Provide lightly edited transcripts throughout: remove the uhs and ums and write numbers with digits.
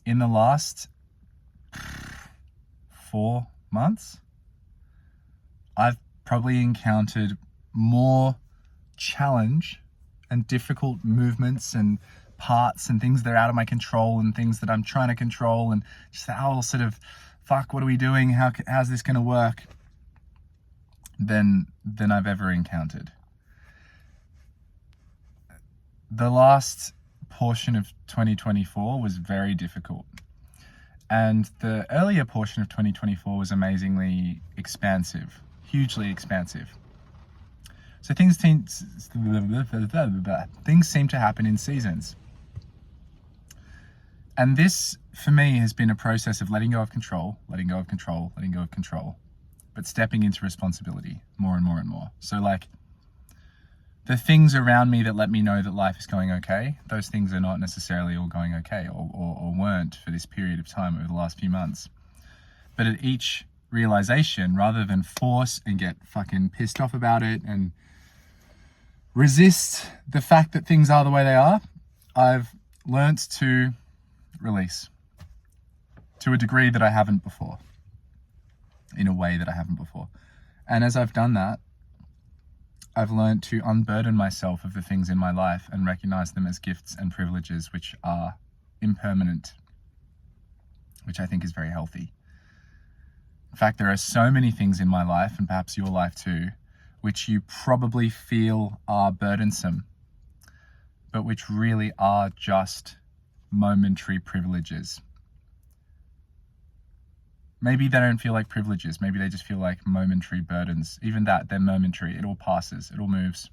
in the last 4 months, I've probably encountered more challenge and difficult movements and parts and things that are out of my control and things that I'm trying to control, and just that whole sort of, fuck, what are we doing? How's this going to work? Than I've ever encountered. The last portion of 2024 was very difficult. And the earlier portion of 2024 was amazingly expansive, hugely expansive. So things seem to happen in seasons. And this, for me, has been a process of letting go of control, letting go of control, letting go of control, but stepping into responsibility more and more and more. So like, the things around me that let me know that life is going okay, those things are not necessarily all going okay, or weren't for this period of time over the last few months. But at each realization, rather than force and get fucking pissed off about it and resist the fact that things are the way they are, I've learnt to release to a degree that I haven't before, in a way that I haven't before. And as I've done that, I've learned to unburden myself of the things in my life and recognize them as gifts and privileges which are impermanent, which I think is very healthy. In fact, there are so many things in my life, and perhaps your life too, which you probably feel are burdensome, but which really are just momentary privileges. Maybe they don't feel like privileges. Maybe they just feel like momentary burdens. Even that, they're momentary. It all passes. It all moves.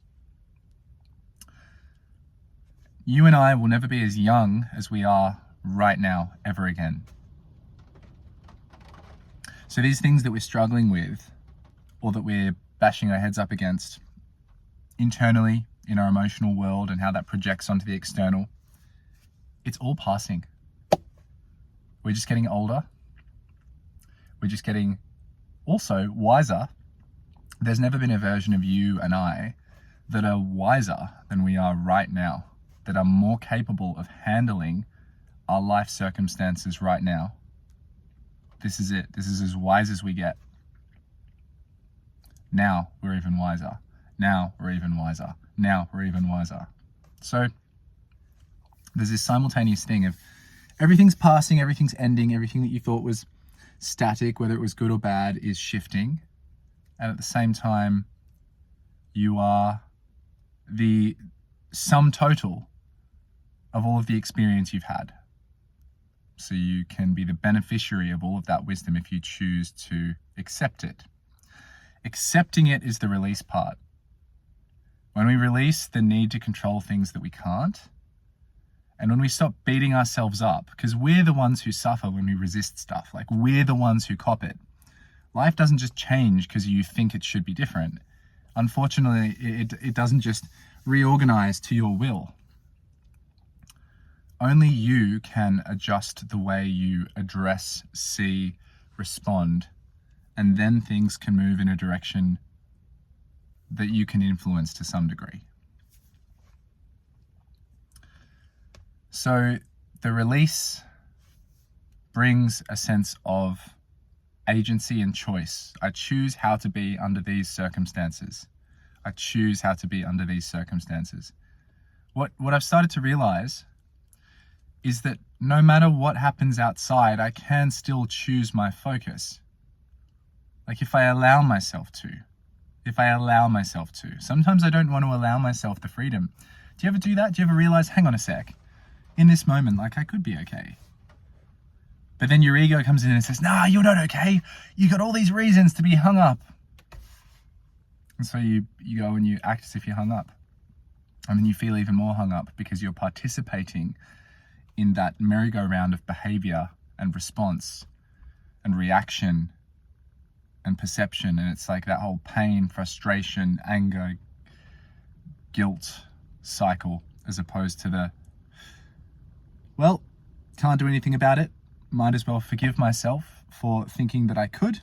You and I will never be as young as we are right now, ever again. So these things that we're struggling with, or that we're bashing our heads up against internally in our emotional world and how that projects onto the external, it's all passing. We're just getting older. We're just getting also wiser. There's never been a version of you and I that are wiser than we are right now, that are more capable of handling our life circumstances right now. This is it. This is as wise as we get. Now we're even wiser. Now we're even wiser. Now we're even wiser. So there's this simultaneous thing of everything's passing, everything's ending, everything that you thought was static, whether it was good or bad, is shifting. And at the same time, you are the sum total of all of the experience you've had. So you can be the beneficiary of all of that wisdom if you choose to accept it. Accepting it is the release part. When we release the need to control things that we can't, and when we stop beating ourselves up, because we're the ones who suffer when we resist stuff, like we're the ones who cop it. Life doesn't just change because you think it should be different. Unfortunately, it doesn't just reorganize to your will. Only you can adjust the way you address, see, respond, and then things can move in a direction that you can influence to some degree. So the release brings a sense of agency and choice. I choose how to be under these circumstances. I choose how to be under these circumstances. What I've started to realize is that no matter what happens outside, I can still choose my focus. Like if I allow myself to. Sometimes I don't want to allow myself the freedom. Do you ever do that? Do you ever realize, hang on a sec, in this moment, like I could be okay. But then your ego comes in and says, nah, you're not okay. You got all these reasons to be hung up. And so you go and you act as if you're hung up. And then you feel even more hung up because you're participating in that merry-go-round of behavior and response and reaction and perception. And it's like that whole pain, frustration, anger, guilt cycle, as opposed to the, well, can't do anything about it. Might as well forgive myself for thinking that I could.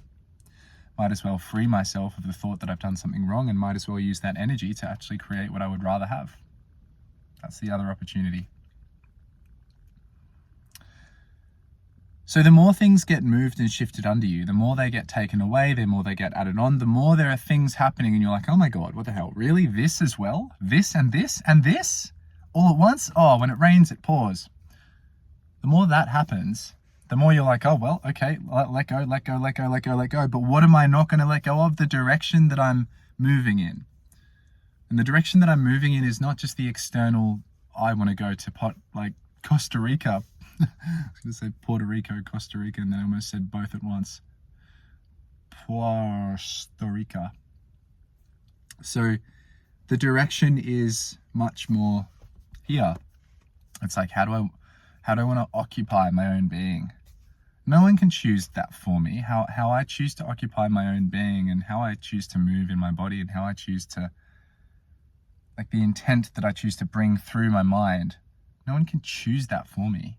Might as well free myself of the thought that I've done something wrong, and might as well use that energy to actually create what I would rather have. That's the other opportunity. So the more things get moved and shifted under you, the more they get taken away, the more they get added on, the more there are things happening and you're like, oh my God, what the hell? Really? This as well? This and this and this? All at once? Oh, when it rains, it pours. The more that happens, the more you're like, oh, well, okay, let go, let go, let go, let go, let go. But what am I not going to let go of? The direction that I'm moving in. And the direction that I'm moving in is not just the external, I want to go to Costa Rica. I was going to say Puerto Rico, Costa Rica, and then I almost said both at once. Puerto Rica. So the direction is much more here. It's like, how do I want to occupy my own being? No one can choose that for me. How I choose to occupy my own being and how I choose to move in my body and how I choose to, like the intent that I choose to bring through my mind, no one can choose that for me.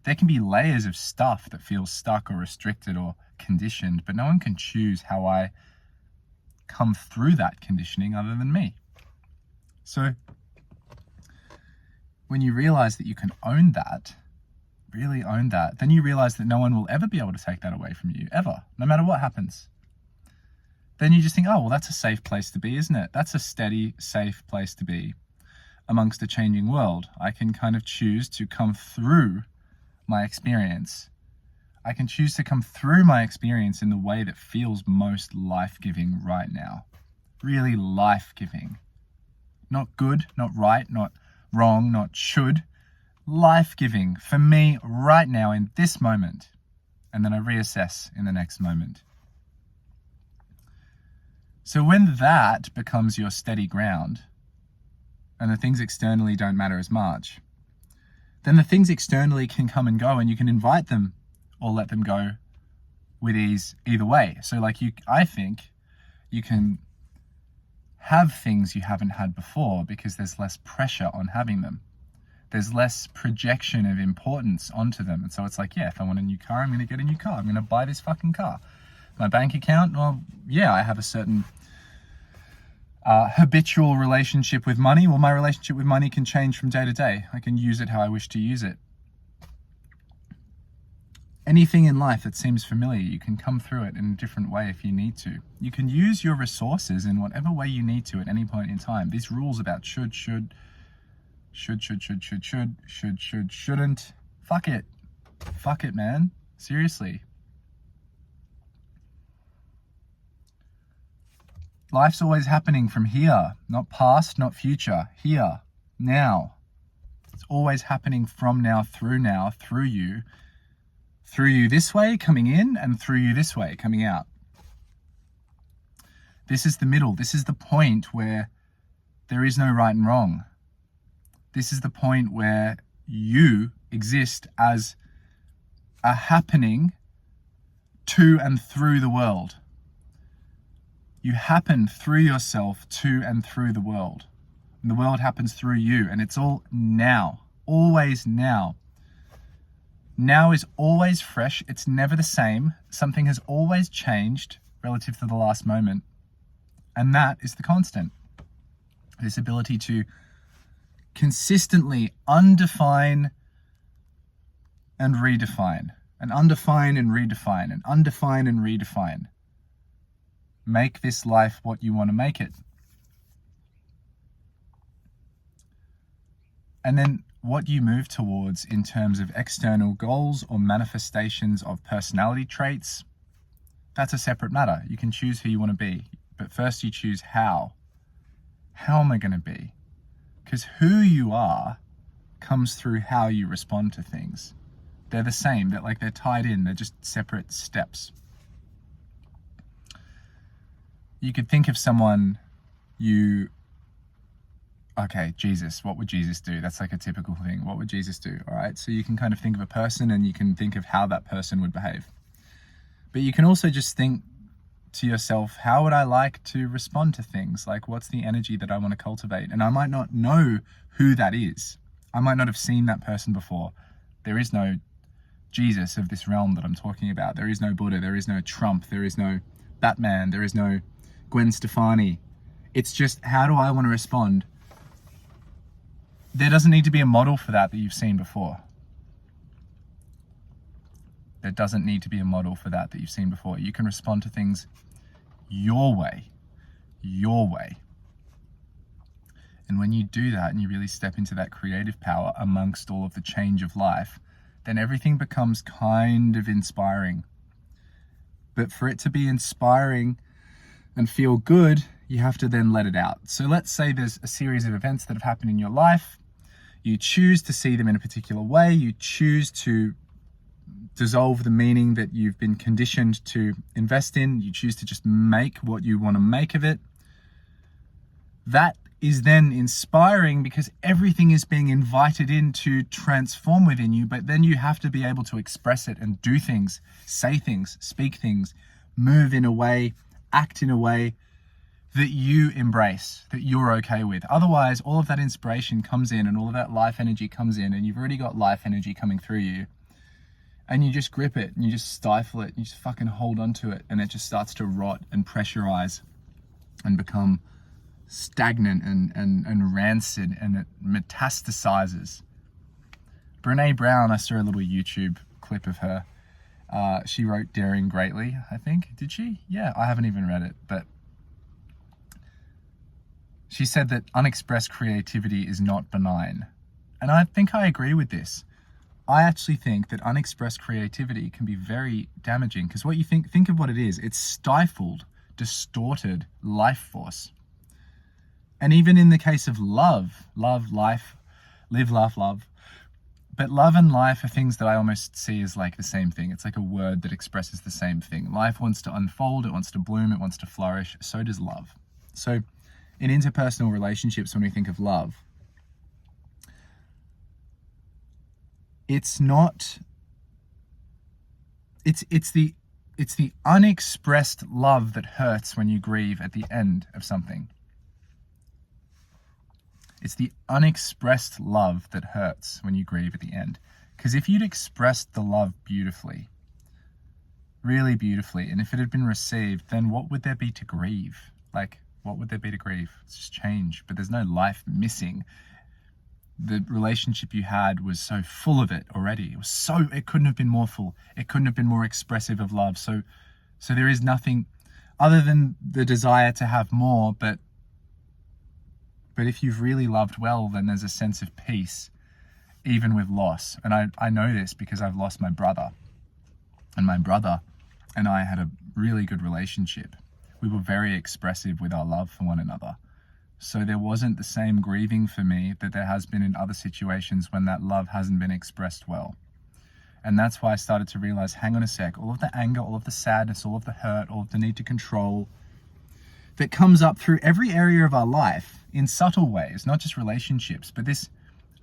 There can be layers of stuff that feels stuck or restricted or conditioned, but no one can choose how I come through that conditioning other than me. So when you realize that you can own that, really own that, then you realize that no one will ever be able to take that away from you, ever, no matter what happens. Then you just think, oh, well, that's a safe place to be, isn't it? That's a steady, safe place to be amongst a changing world. I can kind of choose to come through my experience. I can choose to come through my experience in the way that feels most life-giving right now. Really life-giving. Not good, not right, not wrong, not should. Life-giving for me right now in this moment. And then I reassess in the next moment. So when that becomes your steady ground, and the things externally don't matter as much, then the things externally can come and go and you can invite them or let them go with ease either way. So I think you can have things you haven't had before because there's less pressure on having them. There's less projection of importance onto them. And so it's like, yeah, if I want a new car, I'm going to get a new car. I'm going to buy this fucking car. My bank account, well, yeah, I have a certain habitual relationship with money. Well, my relationship with money can change from day to day. I can use it how I wish to use it. Anything in life that seems familiar, you can come through it in a different way if you need to. You can use your resources in whatever way you need to at any point in time. These rules about shouldn't. Fuck it. Fuck it, man. Seriously. Life's always happening from here, not past, not future. Here, now. It's always happening from now, through you. Through you this way, coming in, and through you this way, coming out. This is the middle. This is the point where there is no right and wrong. This is the point where you exist as a happening to and through the world. You happen through yourself to and through the world. And the world happens through you. And it's all now. Always now. Now is always fresh. It's never the same. Something has always changed relative to the last moment. And that is the constant. This ability to consistently undefine and redefine. And undefine and redefine. And undefine and redefine. Make this life what you want to make it. And then what you move towards in terms of external goals or manifestations of personality traits, that's a separate matter. You can choose who you want to be. But first you choose how. How am I going to be? Because who you are comes through how you respond to things. They're the same. They're tied in. They're just separate steps. You could think of someone okay, Jesus, what would Jesus do? That's like a typical thing. What would Jesus do? All right. So you can kind of think of a person and you can think of how that person would behave. But you can also just think to yourself, how would I like to respond to things? Like, what's the energy that I want to cultivate? And I might not know who that is. I might not have seen that person before. There is no Jesus of this realm that I'm talking about. There is no Buddha. There is no Trump. There is no Batman. There is no Gwen Stefani. It's just, how do I want to respond? There doesn't need to be a model for that you've seen before. There doesn't need to be a model for that you've seen before. You can respond to things your way. And when you do that and you really step into that creative power amongst all of the change of life, then everything becomes kind of inspiring. But for it to be inspiring and feel good, you have to then let it out. So let's say there's a series of events that have happened in your life. You choose to see them in a particular way. You choose to dissolve the meaning that you've been conditioned to invest in. You choose to just make what you want to make of it. That is then inspiring because everything is being invited in to transform within you, but then you have to be able to express it and do things, say things, speak things, move in a way, act in a way that you embrace, that you're okay with. Otherwise, all of that inspiration comes in and all of that life energy comes in, and you've already got life energy coming through you, and you just grip it and you just stifle it, you just fucking hold on to it, and it just starts to rot and pressurize and become stagnant and rancid, and it metastasizes. Brene Brown, I saw a little YouTube clip of her. She wrote Daring Greatly, I think. Did she? Yeah, I haven't even read it, but she said that unexpressed creativity is not benign. And I think I agree with this. I actually think that unexpressed creativity can be very damaging, because what you think of what it is. It's stifled, distorted life force. And even in the case of love, life, live, laugh, love. But love and life are things that I almost see as like the same thing. It's like a word that expresses the same thing. Life wants to unfold, it wants to bloom, it wants to flourish. So does love. So in interpersonal relationships, when we think of love, it's the unexpressed love that hurts when you grieve at the end of something. It's the unexpressed love that hurts when you grieve at the end. Because if you'd expressed the love beautifully, really beautifully, and if it had been received, then what would there be to grieve? Like, what would there be to grieve? It's just change, but there's no life missing. The relationship you had was so full of it already. It couldn't have been more full. It couldn't have been more expressive of love. So there is nothing other than the desire to have more, but if you've really loved well, then there's a sense of peace, even with loss. And I know this because I've lost my brother. And my brother and I had a really good relationship. We were very expressive with our love for one another. So there wasn't the same grieving for me that there has been in other situations when that love hasn't been expressed well. And that's why I started to realize, hang on a sec, all of the anger, all of the sadness, all of the hurt, all of the need to control that comes up through every area of our life in subtle ways, not just relationships, but this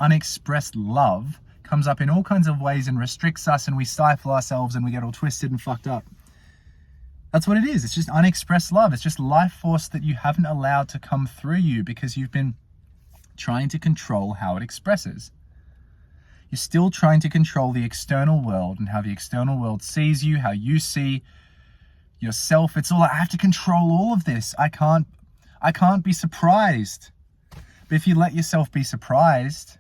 unexpressed love comes up in all kinds of ways and restricts us, and we stifle ourselves and we get all twisted and fucked up. That's what it is. It's just unexpressed love. It's just life force that you haven't allowed to come through you because you've been trying to control how it expresses. You're still trying to control the external world and how the external world sees you, how you see yourself. It's all, I have to control all of this. I can't be surprised. But if you let yourself be surprised,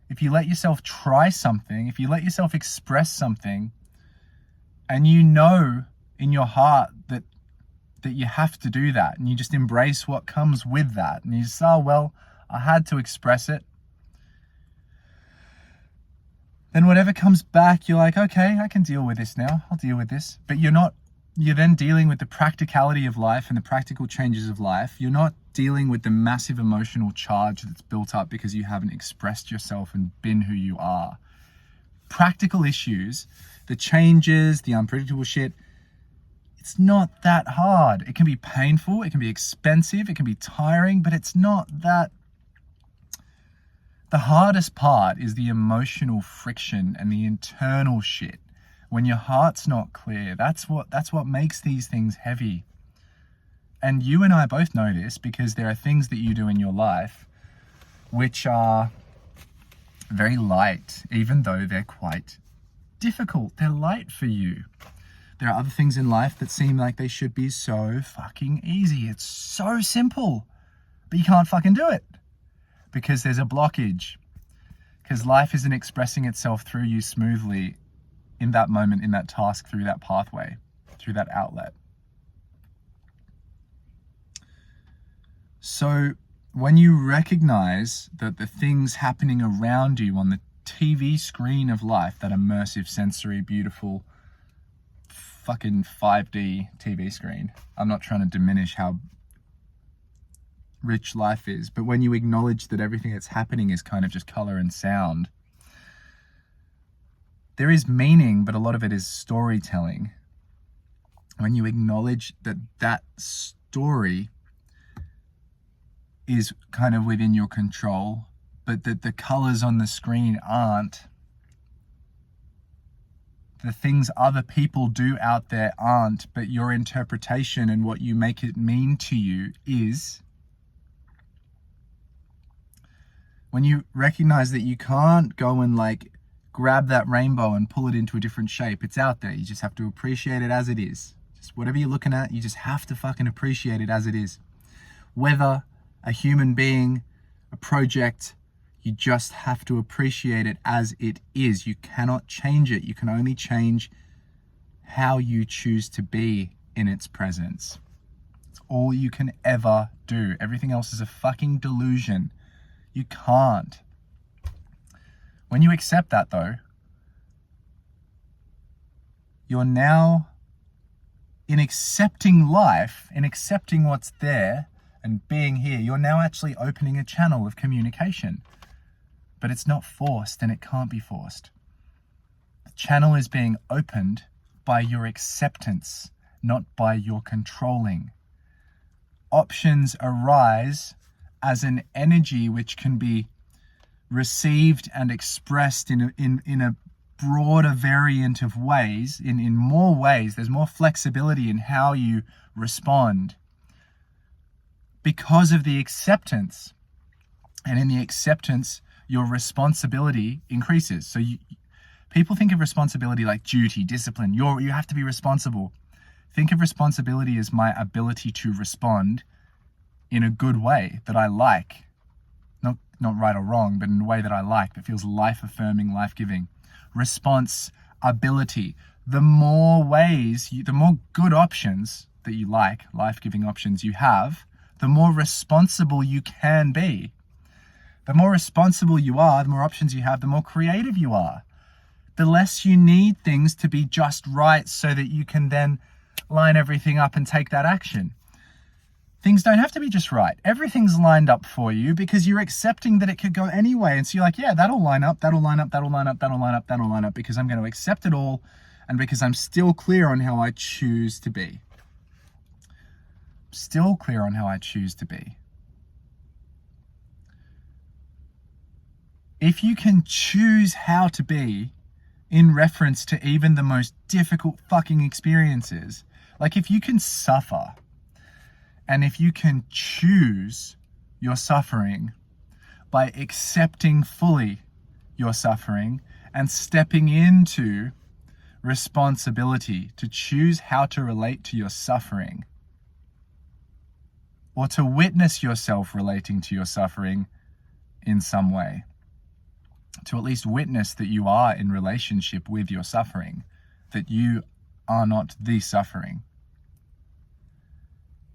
if you let yourself try something, if you let yourself express something, and you know in your heart that you have to do that, and you just embrace what comes with that, and you just, oh, well, I had to express it, then whatever comes back, you're like, okay, I can deal with this now. I'll deal with this. But you're then dealing with the practicality of life and the practical changes of life. You're not dealing with the massive emotional charge that's built up because you haven't expressed yourself and been who you are. Practical issues, the changes, the unpredictable shit, it's not that hard. It can be painful, it can be expensive, it can be tiring, but it's not that. The hardest part is the emotional friction and the internal shit. When your heart's not clear, that's what makes these things heavy. And you and I both know this because there are things that you do in your life which are very light, even though they're quite difficult. They're light for you. There are other things in life that seem like they should be so fucking easy. It's so simple, but you can't fucking do it because there's a blockage. Because life isn't expressing itself through you smoothly. in that moment, in that task, through that pathway, through that outlet. So when you recognize that the things happening around you on the TV screen of life, that immersive, sensory, beautiful, fucking 5D TV screen, I'm not trying to diminish how rich life is, but when you acknowledge that everything that's happening is kind of just color and sound, there is meaning, but a lot of it is storytelling. When you acknowledge that that story is kind of within your control, but that the colors on the screen aren't, the things other people do out there aren't, but your interpretation and what you make it mean to you is. When you recognize that you can't go and like grab that rainbow and pull it into a different shape, it's out there. You just have to appreciate it as it is. Just whatever you're looking at, you just have to fucking appreciate it as it is. Whether a human being, a project, you just have to appreciate it as it is. You cannot change it. You can only change how you choose to be in its presence. It's all you can ever do. Everything else is a fucking delusion. You can't. When you accept that though, you're now, in accepting life, in accepting what's there and being here, you're now actually opening a channel of communication. But it's not forced and it can't be forced. The channel is being opened by your acceptance, not by your controlling. Options arise as an energy which can be received and expressed in a broader variant of ways, in more ways. There's more flexibility in how you respond because of the acceptance. And in the acceptance, your responsibility increases. So people think of responsibility like duty, discipline. You have to be responsible. Think of responsibility as my ability to respond in a good way that I like. Not right or wrong, but in a way that I like, that feels life-affirming, life-giving. Responsibility. The more ways, the more good options that you like, life-giving options you have, the more responsible you can be. The more responsible you are, the more options you have, the more creative you are. The less you need things to be just right so that you can then line everything up and take that action. Things don't have to be just right. Everything's lined up for you because you're accepting that it could go anyway. And so you're like, yeah, that'll line up, that'll line up, that'll line up, that'll line up, that'll line up, because I'm going to accept it all and because I'm still clear on how I choose to be. Still clear on how I choose to be. If you can choose how to be in reference to even the most difficult fucking experiences, like if you can suffer, and if you can choose your suffering by accepting fully your suffering and stepping into responsibility to choose how to relate to your suffering, or to witness yourself relating to your suffering in some way, to at least witness that you are in relationship with your suffering, that you are not the suffering.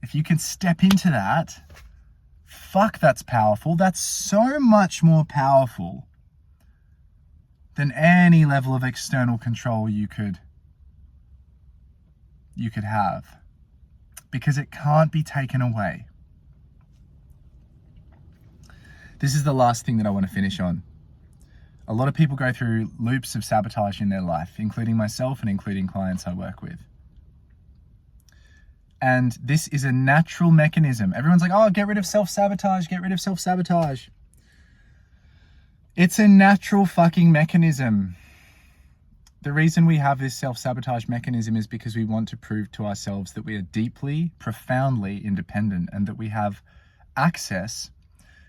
If you can step into that, fuck, that's powerful. That's so much more powerful than any level of external control you could have, because it can't be taken away. This is the last thing that I want to finish on. A lot of people go through loops of sabotage in their life, including myself and including clients I work with. And this is a natural mechanism. Everyone's like, oh, get rid of self-sabotage, get rid of self-sabotage. It's a natural fucking mechanism. The reason we have this self-sabotage mechanism is because we want to prove to ourselves that we are deeply, profoundly independent and that we have access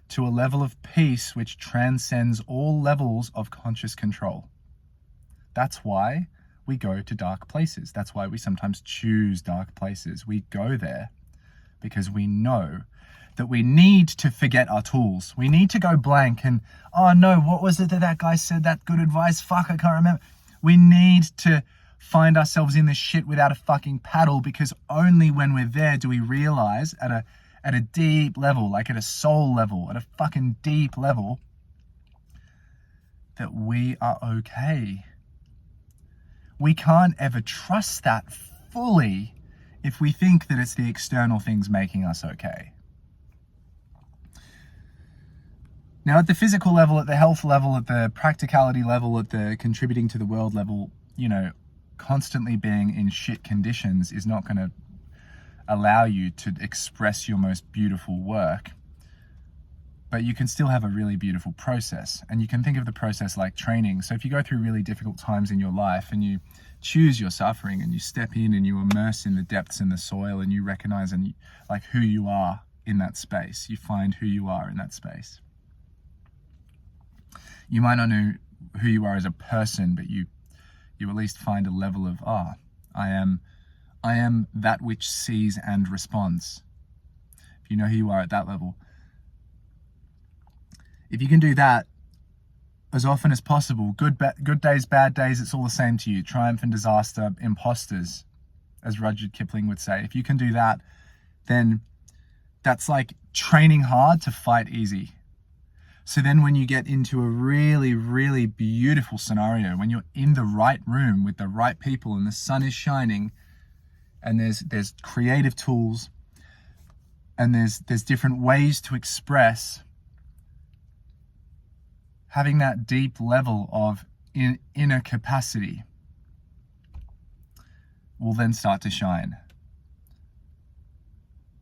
to a level of peace which transcends all levels of conscious control. That's why we go to dark places. That's why we sometimes choose dark places. We go there because we know that we need to forget our tools. We need to go blank and, oh no, what was it that guy said, that good advice? Fuck, I can't remember. We need to find ourselves in this shit without a fucking paddle, because only when we're there do we realize at a deep level, like at a soul level, at a fucking deep level, that we are okay. We can't ever trust that fully if we think that it's the external things making us okay. Now, at the physical level, at the health level, at the practicality level, at the contributing to the world level, you know, constantly being in shit conditions is not going to allow you to express your most beautiful work. But you can still have a really beautiful process, and you can think of the process like training. So if you go through really difficult times in your life and you choose your suffering and you step in and you immerse in the depths in the soil and you recognize and like who you are in that space, you find who you are in that space. You might not know who you are as a person, but you at least find a level of, I am that which sees and responds. If you know who you are at that level, if you can do that as often as possible, good days, bad days, it's all the same to you. Triumph and disaster, imposters, as Rudyard Kipling would say. If you can do that, then that's like training hard to fight easy. So then when you get into a really, really beautiful scenario, when you're in the right room with the right people and the sun is shining and there's creative tools and there's different ways to express, having that deep level of inner capacity will then start to shine.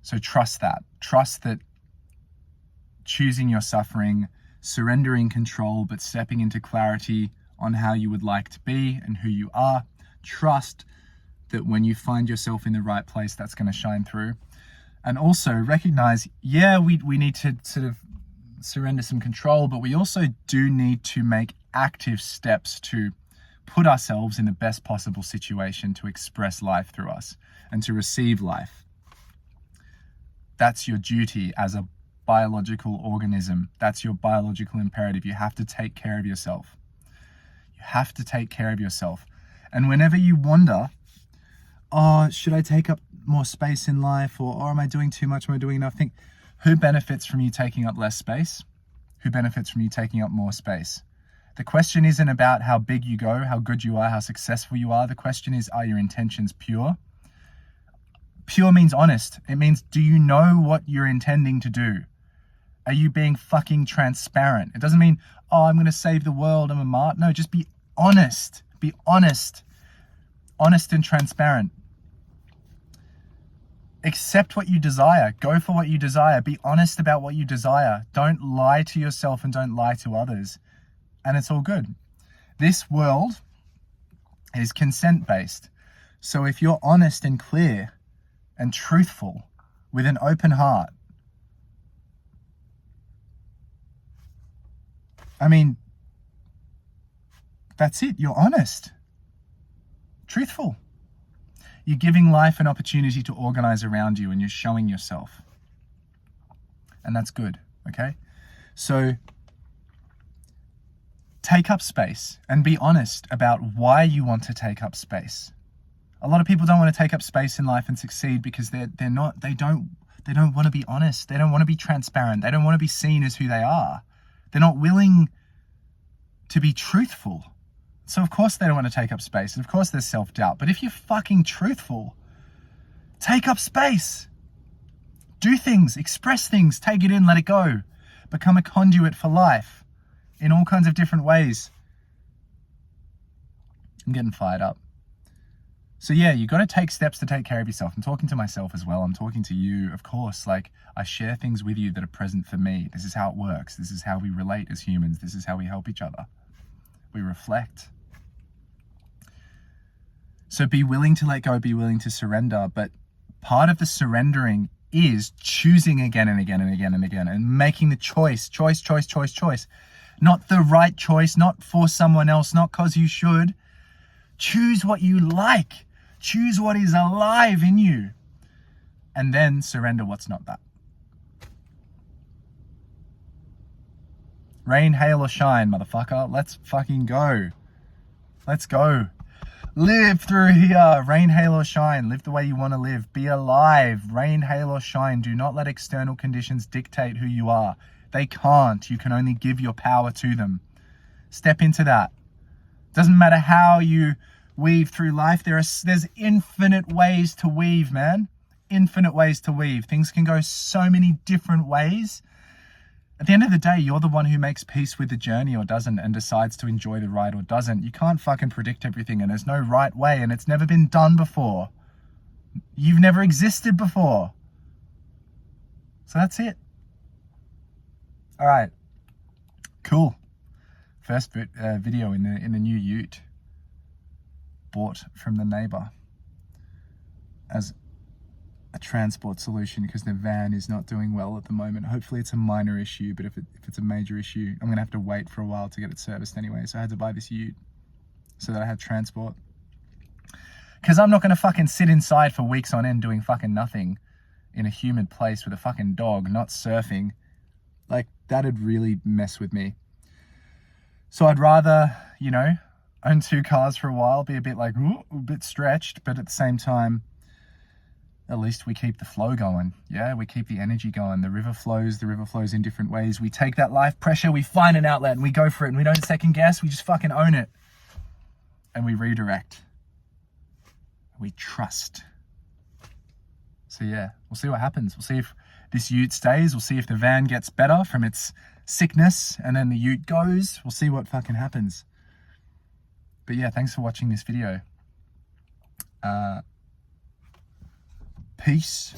So trust that. Trust that choosing your suffering, surrendering control, but stepping into clarity on how you would like to be and who you are. Trust that when you find yourself in the right place, that's going to shine through. And also recognize, we need to sort of surrender some control, but we also do need to make active steps to put ourselves in the best possible situation to express life through us and to receive life. That's your duty as a biological organism. That's your biological imperative. You have to take care of yourself. You have to take care of yourself. And whenever you wonder, should I take up more space in life, or am I doing too much? Am I doing enough? Think, who benefits from you taking up less space? Who benefits from you taking up more space? The question isn't about how big you go, how good you are, how successful you are. The question is, are your intentions pure? Pure means honest. It means, do you know what you're intending to do? Are you being fucking transparent? It doesn't mean, I'm going to save the world, I'm a martyr. No, just be honest. Be honest. Honest and transparent. Accept what you desire. Go for what you desire. Be honest about what you desire. Don't lie to yourself and don't lie to others. And it's all good. This world is consent-based. So if you're honest and clear and truthful with an open heart, I mean, that's it. You're honest, truthful. You're giving life an opportunity to organize around you and you're showing yourself. And that's good, okay? So take up space and be honest about why you want to take up space. A lot of people don't want to take up space in life and succeed because they don't want to be honest. They don't want to be transparent. They don't want to be seen as who they are. They're not willing to be truthful. So of course they don't want to take up space. And of course there's self-doubt. But if you're fucking truthful, take up space. Do things, express things, take it in, let it go. Become a conduit for life in all kinds of different ways. I'm getting fired up. So yeah, you got to take steps to take care of yourself. I'm talking to myself as well. I'm talking to you, of course. Like, I share things with you that are present for me. This is how it works. This is how we relate as humans. This is how we help each other. We reflect. So be willing to let go, be willing to surrender. But part of the surrendering is choosing again and again and again and again and making the choice. Not the right choice, not for someone else, not because you should. Choose what you like. Choose what is alive in you. And then surrender what's not that. Rain, hail, or shine, motherfucker. Let's fucking go. Let's go. Live through here. Rain, hail, or shine. Live the way you want to live. Be alive. Rain, hail, or shine. Do not let external conditions dictate who you are. They can't. You can only give your power to them. Step into that. Doesn't matter how you weave through life. There's infinite ways to weave, man. Infinite ways to weave. Things can go so many different ways. At the end of the day, you're the one who makes peace with the journey or doesn't, and decides to enjoy the ride or doesn't. You can't fucking predict everything, and there's no right way, and it's never been done before. You've never existed before. So that's it. All right. Cool. First video in the new ute, bought from the neighbor as a transport solution because the van is not doing well at the moment. Hopefully it's a minor issue, but if it's a major issue, I'm gonna have to wait for a while to get it serviced anyway. So I had to buy this ute so that I had transport, because I'm not gonna fucking sit inside for weeks on end doing fucking nothing in a humid place with a fucking dog, not surfing. Like, that'd really mess with me. So I'd rather, you know, own 2 cars for a while, be a bit like, ooh, a bit stretched, but at the same time, at least we keep the flow going. Yeah, we keep the energy going. The river flows in different ways. We take that life pressure, we find an outlet and we go for it, and we don't second guess, we just fucking own it. And we redirect. We trust. So yeah, we'll see what happens. We'll see if this ute stays. We'll see if the van gets better from its sickness, and then the ute goes. We'll see what fucking happens. But yeah, thanks for watching this video. Peace.